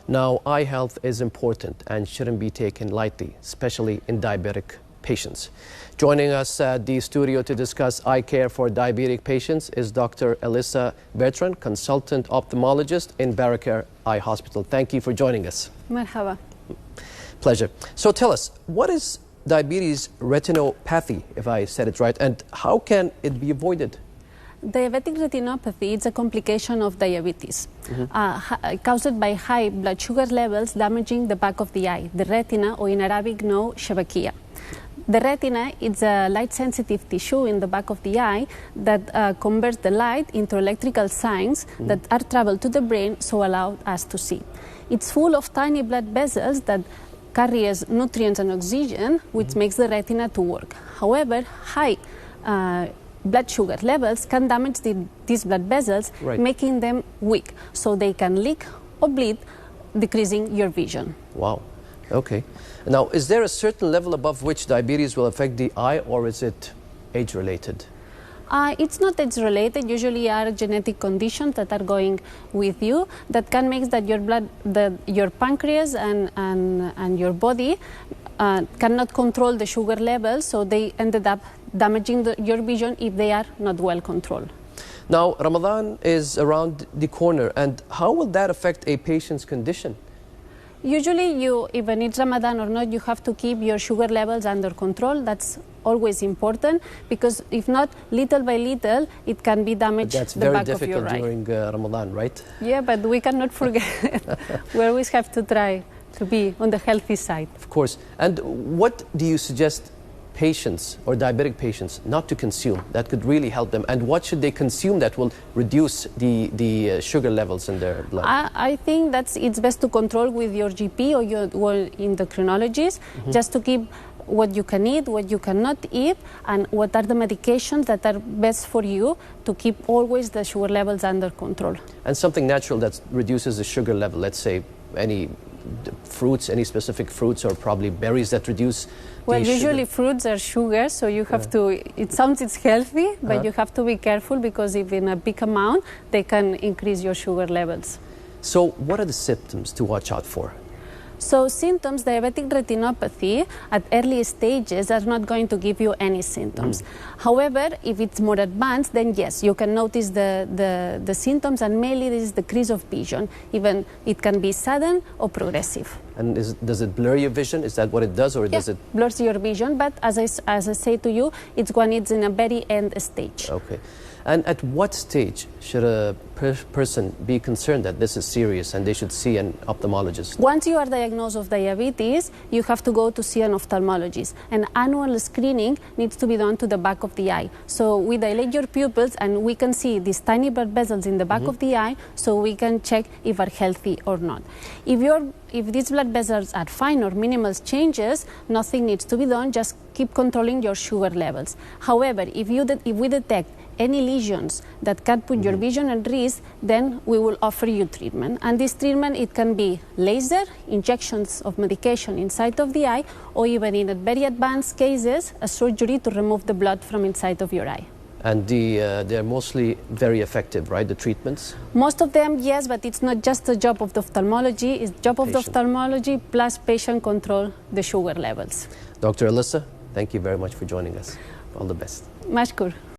Now, eye health is important and shouldn't be taken lightly, especially in diabetic patients. Joining us at the studio to discuss eye care for diabetic patients is Dr. Elisa Bertran, consultant ophthalmologist in Barraquer Eye Hospital. Thank you for joining us. Marhaba. Pleasure. So tell us, what is diabetes retinopathy, if I said it right, and how can it be avoided? Diabetic retinopathy is a complication of diabetes caused by high blood sugar levels damaging the back of the eye, the retina, or in Arabic known shabakia. The retina is a light-sensitive tissue in the back of the eye that converts the light into electrical signs that are traveled to the brain so allow us to see. It's full of tiny blood vessels that carries nutrients and oxygen, which makes the retina to work. However, high blood sugar levels can damage these blood vessels, making them weak, so they can leak or bleed, decreasing your vision. Wow. Okay. Now, is there a certain level above which diabetes will affect the eye, or is it age-related? It's not age-related. Usually are genetic conditions that are going with you that can make that your pancreas and your body cannot control the sugar levels, so they ended up damaging your vision if they are not well controlled. Now, Ramadan is around the corner, and how will that affect a patient's condition? Usually, even it's Ramadan or not, you have to keep your sugar levels under control. That's always important, because if not, little by little, it can be damaged the back of your eye. That's very difficult during Ramadan, right? Yeah, but we cannot forget. We always have to try to be on the healthy side. Of course. And what do you suggest patients or diabetic patients not to consume that could really help them, and what should they consume that will reduce the sugar levels in their blood? I think it's best to control with your GP or your endocrinologist, just to keep what you can eat, what you cannot eat, and what are the medications that are best for you to keep always the sugar levels under control. And something natural that reduces the sugar level, let's say any fruits, any specific fruits, or probably berries that reduce well, usually fruits are sugar, so you have to, it sounds it's healthy, but you have to be careful, because if in a big amount, they can increase your sugar levels. So what are the symptoms to watch out for? So symptoms, diabetic retinopathy at early stages are not going to give you any symptoms. However, if it's more advanced, then yes, you can notice the symptoms, and mainly this is decrease of vision. Even it can be sudden or progressive. And does it blur your vision? Is that what it does, or does it? Blurs your vision, but as I say to you, it's when it's in a very end stage. Okay. And at what stage should a person be concerned that this is serious and they should see an ophthalmologist? Once you are diagnosed with diabetes, you have to go to see an ophthalmologist. An annual screening needs to be done to the back of the eye. So we dilate your pupils, and we can see these tiny blood vessels in the back of the eye, so we can check if are healthy or not. If these blood vessels are fine or minimal changes, nothing needs to be done. Just keep controlling your sugar levels. However, if we detect any lesions that can put your vision at risk, then we will offer you treatment. And this treatment, it can be laser, injections of medication inside of the eye, or even in very advanced cases, a surgery to remove the blood from inside of your eye. And they're mostly very effective, right, the treatments? Most of them, yes, but it's not just the job of the ophthalmology. It's job of the ophthalmology plus patient control the sugar levels. Dr. Elisa, thank you very much for joining us. All the best. Mashkur.